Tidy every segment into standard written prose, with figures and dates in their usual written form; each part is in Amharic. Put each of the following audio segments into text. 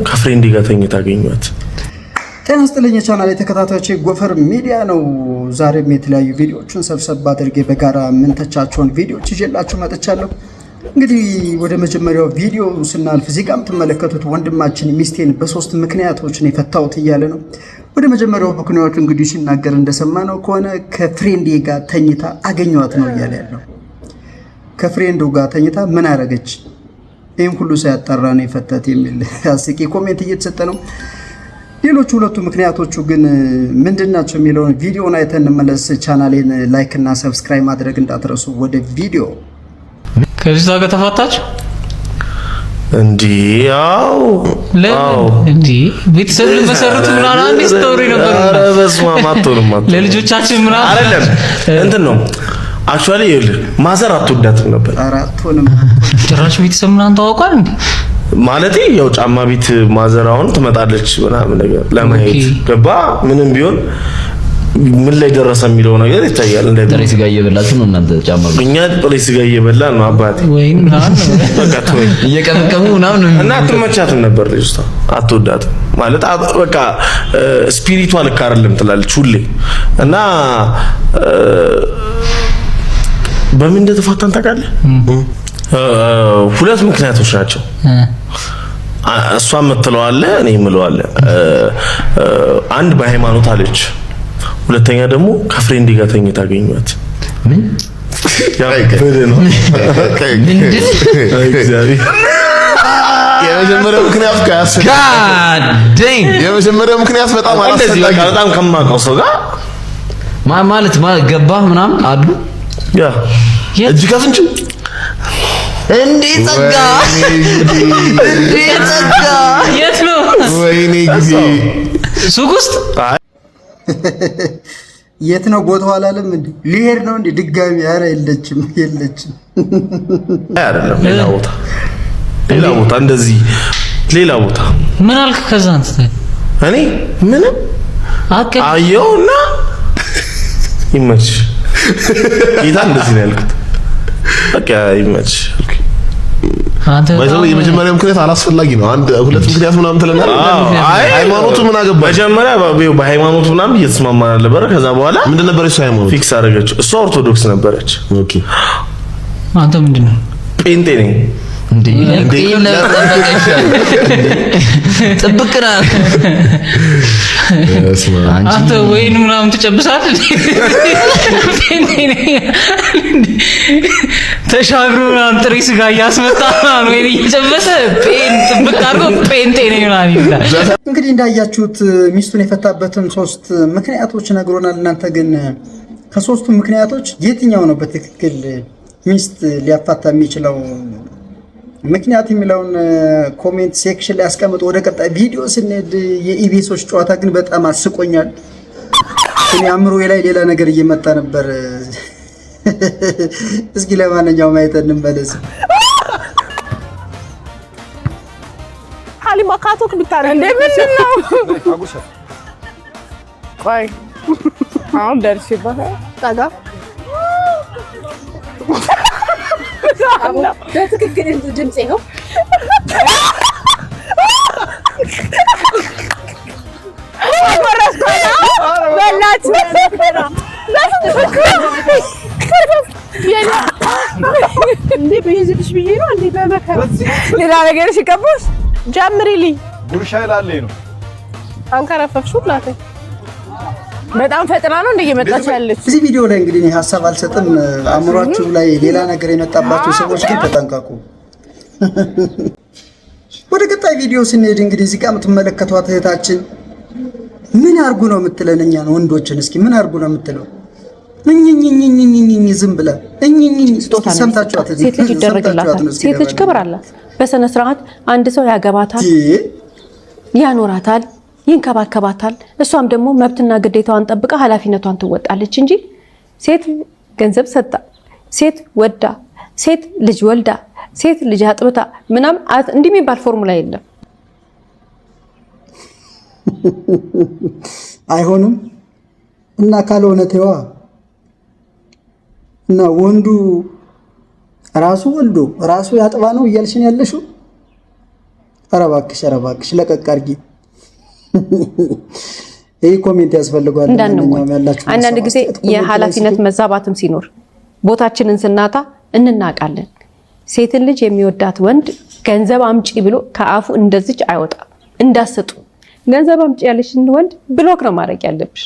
ከፍሬንድ ጋር ተኝታ አገኘኋት። ጤና ይስጥልኝ ቻናል የተከታታዮች ጎፈር ሚዲያ ነው። ዛሬም የተለያዩ ቪዲዮዎችን ሰብሰብ አድርጌ በጋራ ምንተቻቸውን ቪዲዮዎች ይዤላችሁ መጥቻለሁ። እንግዲህ ወደ መጀመሪያው ቪዲዮ ስናልፍ እዚህ ጋር የምትመለከቱት ወንድማችን ሚስቴን በሶስት ምክንያቶች ነው የፈታሁት እያለ ነው። ወደ መጀመሪያው ምክንያቱ እንግዲህ ሲናገር እንደሰማነው ከሆነ ከፍሬንድ ጋር ተኝታ አገኘኋት ነው እያለ ያለው። ከፍሬንዱ ጋር ተኝታ ምን አረገች? ይህም ሁሉ ሳያጣራ ነው የፈታት የሚል አስቂ ኮሜንት እየተሰጠ ነው። ሌሎቹ ሁለቱ ምክንያቶቹ ግን ምንድናቸው የሚለውን ቪዲዮውን አይተን እንመለስ። ቻናሌን ላይክ እና ሰብስክራይብ ማድረግ እንዳትረሱ። ወደ ቪዲዮ ከዚህ ጋር ተፋታች እንዴ? ያው እንዴ ቤተሰብ መሰረቱ ምናምን አንድ ስቶሪ ነበር። ኧረ በስመ አብ አትሆንም ለልጆቻችን ምናምን አይደለም እንትን ነው አክቹአሊ ማዘር አትወዳትም ነበር። አራቱንም ጭራሽ ቤተሰብ ምናምን ታውቋል እንዴ? ማለቴ ያው ጫማ ቤት ማዘር አሁን ትመጣለች ምናምን ነገር ለማየት ገባ። ምንም ቢሆን ምን ላይ ደረሰ የሚለው ነገር ይታያል። እንደ ጥሬ ስጋ እየበላችሁ ነው እናንተ ጫማ ቤት? እኛ ጥሬ ስጋ እየበላን ነው አባቴ ወይን ምናምን በቃ ተወኝ እየቀመቀሙ ምናምን እና አትመቻትም ነበር ልጅቷ፣ አትወዳትም ማለት በቃ ስፒሪቷ ልክ አይደለም ትላለች ሁሌ እና በምን እንደተፋታን ታውቃለህ? ሁለት ምክንያቶች ናቸው። እሷ የምትለው አለ እኔ የምለው አለ። አንድ በሃይማኖት አለች፣ ሁለተኛ ደግሞ ከፍሬንድ ጋር ተኝታ አገኘኋት። ምን ያበደ ነው ምንድን የመጀመሪያው ምክንያት የመጀመሪያው ምክንያት በጣም አላስፈላጊ በጣም ከማውቀው ሰው ጋር ማለት ገባህ ምናምን አሉ ያ እጅ ከፍንጭ እንዴ ጸጋ እንዴ ጸጋ የት ነው? ወይኔ ጊዜ ሱቅ ውስጥ የት ነው ቦታው አላለም እንዴ? ሊሄድ ነው እንዴ ድጋሚ? ኧረ የለችም አይደለም ሌላ ቦታ እንደዚህ ሌላ ቦታ ምን አልክ? ከዛ አንተ እኔ ምንም አየውና ይመች ጌታ እንደዚህ ነው ያልኩት። በቃ ይመች አንተ ባይዘው የመጀመሪያው ምክንያት አላስፈላጊ ነው። አንድ ሁለት ምክንያት ምናምን ትለናል። ሃይማኖቱ ምን አገባ? መጀመሪያ በሃይማኖቱ ምናምን እየተስማማን ነበር። ከዛ በኋላ ምንድን ነበር እሱ ሃይማኖት ፊክስ አደረገችው። እሷ ኦርቶዶክስ ነበረች። ኦኬ አንተ ምንድነው? ጴንጤ ነኝ እንዴ ጥብቅና አንተ ወይን ምናምን ትጨብሳለህ? ተሻግሮ ምናምን ጥሬ ስጋ እያስመጣ ነው ወይን እየጨበሰ ጥብቅ አድርጎ ጴንጤ ነኝ ምናምን ይላል። እንግዲህ እንዳያችሁት ሚስቱን የፈታበትን ሶስት ምክንያቶች ነግሮናል። እናንተ ግን ከሶስቱ ምክንያቶች የትኛው ነው በትክክል ሚስት ሊያፋታ የሚችለው ምክንያት የሚለውን ኮሜንት ሴክሽን ላይ አስቀምጡ። ወደ ቀጣይ ቪዲዮ ስንሄድ የኢቢኤሶች ጨዋታ ግን በጣም አስቆኛል። እኔ አእምሮዬ ላይ ሌላ ነገር እየመጣ ነበር። እስኪ ለማንኛውም አይተን እንመለስ። ሀሊማ ካቶክ ብታረግ እንደ ምንድን ነው? ቆይ አሁን ደርሼበታል። ጠጋ በትክክል ድምጽ ነው። በላች እንዴ በይዝልሽ ብዬ ነው እንዴ በመከራ ሌላ ነገር ሲቀበስ ጀምሪልኝ ጉርሻ ይላል ነው አንከረፈፍሽው ላተ በጣም ፈጥና ነው እንደየመጣች ያለች። እዚህ ቪዲዮ ላይ እንግዲህ ሀሳብ አልሰጥም። አእምሯችሁ ላይ ሌላ ነገር የመጣባችሁ ሰዎች ግን ተጠንቀቁ። ወደ ቀጣይ ቪዲዮ ስንሄድ እንግዲህ እዚህ ጋር የምትመለከቷት እህታችን ምን አርጉ ነው የምትለን? እኛን ወንዶችን እስኪ ምን አርጉ ነው የምትለው? ዝም ብላ ሰምታችኋት? ሴት ልጅ ይደረግላታል። ሴት ልጅ ክብር አላት። በስነ ስርዓት አንድ ሰው ያገባታል፣ ያኖራታል፣ ይንከባከባታል። እሷም ደግሞ መብትና ግዴታዋን ጠብቃ ኃላፊነቷን ትወጣለች እንጂ ሴት ገንዘብ ሰጣ፣ ሴት ወዳ፣ ሴት ልጅ ወልዳ፣ ሴት ልጅ አጥብታ ምናምን እንዲህ የሚባል ፎርሙላ የለም። አይሆንም እና ካልሆነ ተዋ እና ወንዱ ራሱ ወልዶ ራሱ ያጥባ ነው እያልሽን ያለሽው? ኧረ እባክሽ ለቀቅ አድርጊ። ይህ ኮሜንት ያስፈልገዋል። አንዳንድ ጊዜ የኃላፊነት መዛባትም ሲኖር ቦታችንን ስናጣ እንናቃለን። ሴትን ልጅ የሚወዳት ወንድ ገንዘብ አምጪ ብሎ ከአፉ እንደዚች አይወጣም። እንዳሰጡ ገንዘብ አምጪ ያለሽን ወንድ ብሎክ ነው ማድረግ ያለብሽ።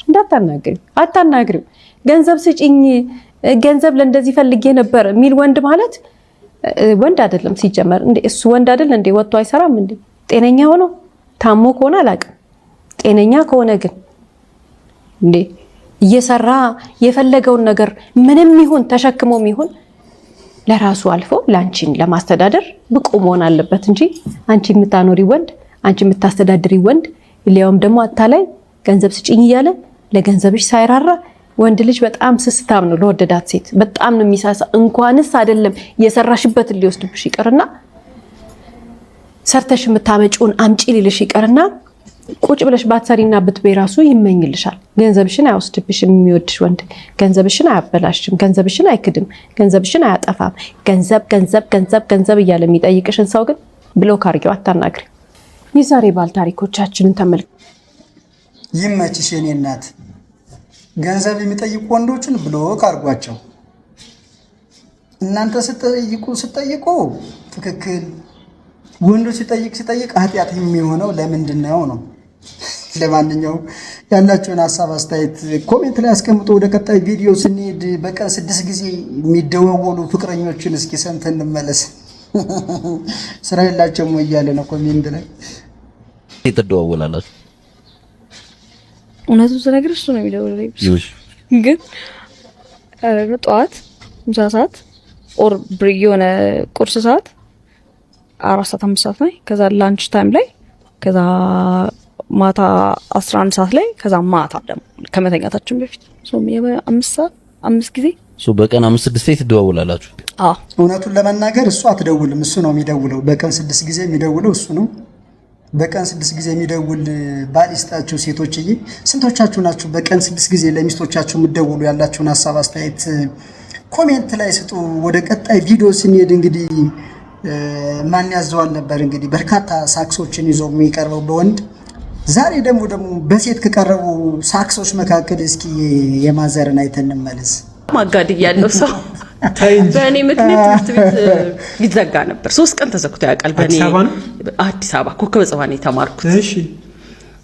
አታናግሪው። ገንዘብ ስጪኝ፣ ገንዘብ ለእንደዚህ ፈልጌ ነበር የሚል ወንድ ማለት ወንድ አይደለም ሲጀመር። እንዴ እሱ ወንድ አይደል እንዴ? ወጥቶ አይሰራም እንዴ? ጤነኛ ሆኖ ታሞ ከሆነ አላውቅም። ጤነኛ ከሆነ ግን እንዴ እየሰራ የፈለገውን ነገር ምንም ይሁን ተሸክሞም ይሁን ለራሱ አልፎ ላንቺን ለማስተዳደር ብቁ መሆን አለበት እንጂ አንቺ የምታኖሪ ወንድ፣ አንቺ የምታስተዳድሪ ወንድ ሊያውም ደግሞ አታላይ ገንዘብ ስጪኝ እያለ ለገንዘብሽ ሳይራራ ወንድ ልጅ በጣም ስስታም ነው። ለወደዳት ሴት በጣም ነው የሚሳሳ። እንኳንስ አይደለም የሰራሽበትን ሊወስድብሽ ይቀርና ሰርተሽ የምታመጪውን አምጪ ሊልሽ ይቀርና ቁጭ ብለሽ ባትሰሪና ብትበይ ራሱ ይመኝልሻል። ገንዘብሽን አይወስድብሽም። የሚወድሽ ወንድ ገንዘብሽን አያበላሽም፣ ገንዘብሽን አይክድም፣ ገንዘብሽን አያጠፋም። ገንዘብ እያለ የሚጠይቅሽን ሰው ግን ብሎክ አድርጊው፣ አታናግሪ። የዛሬ ባል ታሪኮቻችንን ተመልከቱ። ይመችሽ የኔ እናት። ገንዘብ የሚጠይቁ ወንዶችን ብሎክ አድርጓቸው። እናንተ ስጠይቁ ትክክል፣ ወንዱ ሲጠይቅ ኃጢአት የሚሆነው ለምንድን ነው? ለማንኛውም ያላችሁን ሀሳብ አስተያየት ኮሜንት ላይ አስቀምጦ ወደ ቀጣይ ቪዲዮ ስንሄድ በቀን 6 ጊዜ የሚደዋወሉ ፍቅረኞችን እስኪ ሰምተን እንመለስ። ስራ የላቸውም እያለ ነው ኮሜንት ላይ ትደዋወላላችሁ። እውነቱን ስነግርሽ እሱ ነው የሚደውልልኝ። ግን ጠዋት ምሳ ሰዓት ኦር ብሬክ የሆነ ቁርስ ሰዓት 4 ሰዓት 5 ሰዓት ላይ ከዛ ላንች ታይም ላይ ከዛ ማታ 11 ሰዓት ላይ ከዛ ማታ ደግሞ ከመተኛታችን በፊት አምስት ጊዜ በቀን 5-6 ትደዋወላላችሁ? አዎ እውነቱን ለመናገር እሱ አትደውልም፣ እሱ ነው የሚደውለው። በቀን 6 ጊዜ የሚደውለው እሱ ነው። በቀን 6 ጊዜ የሚደውል ባል ይስጣችሁ ሴቶችዬ። ስንቶቻችሁ ናችሁ በቀን 6 ጊዜ ለሚስቶቻችሁ የምትደውሉ? ያላችሁን ሀሳብ አስተያየት ኮሜንት ላይ ስጡ። ወደ ቀጣይ ቪዲዮ ስንሄድ እንግዲህ ማን ያዘዋል ነበር እንግዲህ በርካታ ሳክሶችን ይዞ የሚቀርበው በወንድ። ዛሬ ደግሞ በሴት ከቀረቡ ሳክሶች መካከል እስኪ የማዘርን አይተን እንመለስ። ማጋድ ያለው ሰው በእኔ ምክንያት ትምህርት ቤት ይዘጋ ነበር። 3 ቀን ተዘግቶ ያውቃል። በእኔ አዲስ አበባ ኮከበ ጽባ ነው የተማርኩት። እሺ።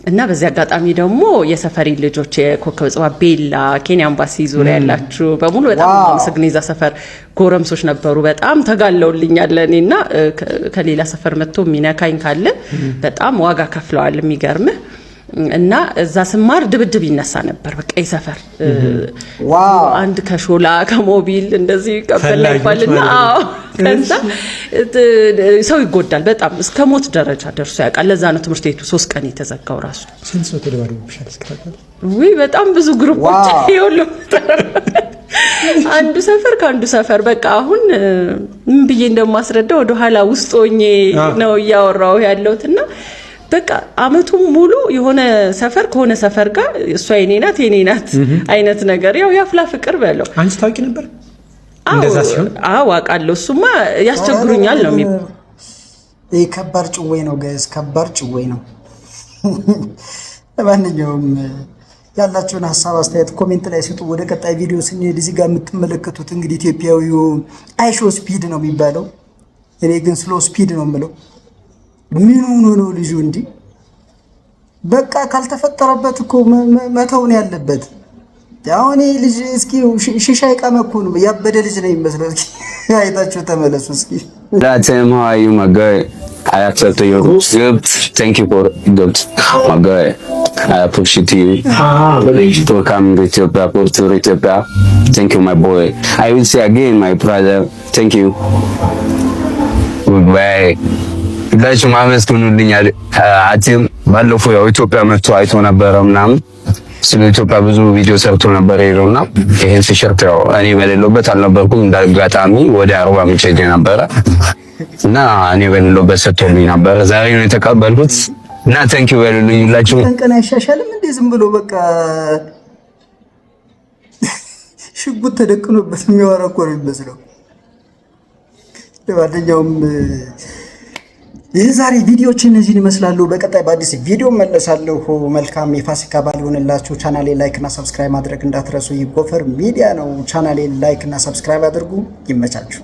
እና በዚህ አጋጣሚ ደግሞ የሰፈሪ ልጆች የኮከበ ጽባ ቤላ ኬንያ ኤምባሲ ዙሪያ ያላችሁ በሙሉ በጣም አመሰግናለሁ። እዛ ሰፈር ጎረምሶች ነበሩ፣ በጣም ተጋለውልኛል። እኔና ከሌላ ሰፈር መጥቶ ሚነካኝ ካለ በጣም ዋጋ ከፍለዋል። የሚገርምህ እና እዛ ስማር ድብድብ ይነሳ ነበር። በቃ የሰፈር አንድ ከሾላ ከሞቢል እንደዚህ ቀበል ይባልና ከዛ ሰው ይጎዳል። በጣም እስከ ሞት ደረጃ ደርሶ ያውቃል። ለዛ ነው ትምህርት ቤቱ 3 ቀን የተዘጋው ራሱ። ስንት ሰው ተደባደቡብሻል እስከታውቃለህ? ወይ በጣም ብዙ ግሩፖች ይወሉ አንዱ ሰፈር ከአንዱ ሰፈር በቃ አሁን ምን ብዬ እንደማስረዳው ወደ ኋላ ውስጥ ሆኜ ነው እያወራው ያለውትና በቃ አመቱን ሙሉ የሆነ ሰፈር ከሆነ ሰፈር ጋር እሷ የኔ ናት አይነት ነገር ያው ያፍላ ፍቅር በለው። አንቺ ታውቂ ነበር እንደዛ ሲሆን? አዎ አውቃለሁ። እሱማ ያስቸግሩኛል ነው የሚባለው። ይሄ ከባድ ጭዌ ነው ጋይስ፣ ከባድ ጭዌ ነው። ለማንኛውም ያላችሁን ሀሳብ አስተያየት ኮሜንት ላይ ስጡ። ወደ ቀጣይ ቪዲዮ ስንሄድ እዚህ ጋር የምትመለከቱት እንግዲህ ኢትዮጵያዊው አይሾ ስፒድ ነው የሚባለው። እኔ ግን ስሎ ስፒድ ነው የምለው። ምን ሆኖ ነው ልጁ እንዲህ? በቃ ካልተፈጠረበት እኮ መተውን ያለበት። አሁን ልጅ እስኪ ሽሻ ይቀመ እኮ ነው ያበደ ልጅ ነው የሚመስለው። እስኪ አይታችሁ ተመለሱ እስኪ። That's how you my guy. I accept your gift. Thank you for gift. My guy. I appreciate you. For coming to Ethiopia, for to Ethiopia. Thank you, my boy. I will say again, my brother. Thank you. Goodbye. ሁላችሁ ማመስገኑልኛል። አቲም ባለፈው ያው ኢትዮጵያ መጥቶ አይቶ ነበር ምናምን ስለ ኢትዮጵያ ብዙ ቪዲዮ ሰርቶ ነበር ይሮና ይሄን ሲሸርት ያው እኔ በሌለበት አልነበርኩም። እንዳጋጣሚ ወደ 40 ምንጭ ሄጄ ነበር እና እኔ በሌለበት ሰጥቶልኝ ነበር። ዛሬ ነው የተቀበልኩት እና ታንክ ዩ በሉልኝ ሁላችሁ። ቀን አይሻሻልም እንዴ? ዝም ብሎ በቃ ሽጉጥ ተደቅኖበት የሚያወራ እኮ ነው የሚመስለው። ለማንኛውም የዛሬ ቪዲዮዎች እነዚህን ይመስላሉ። በቀጣይ በአዲስ ቪዲዮ መለሳለሁ። መልካም የፋሲካ በዓል ይሆንላችሁ። ቻናሌ ላይክ እና ሰብስክራይብ ማድረግ እንዳትረሱ። ጎፈር ሚዲያ ነው። ቻናሌ ላይክ እና ሰብስክራይብ አድርጉ። ይመቻችሁ።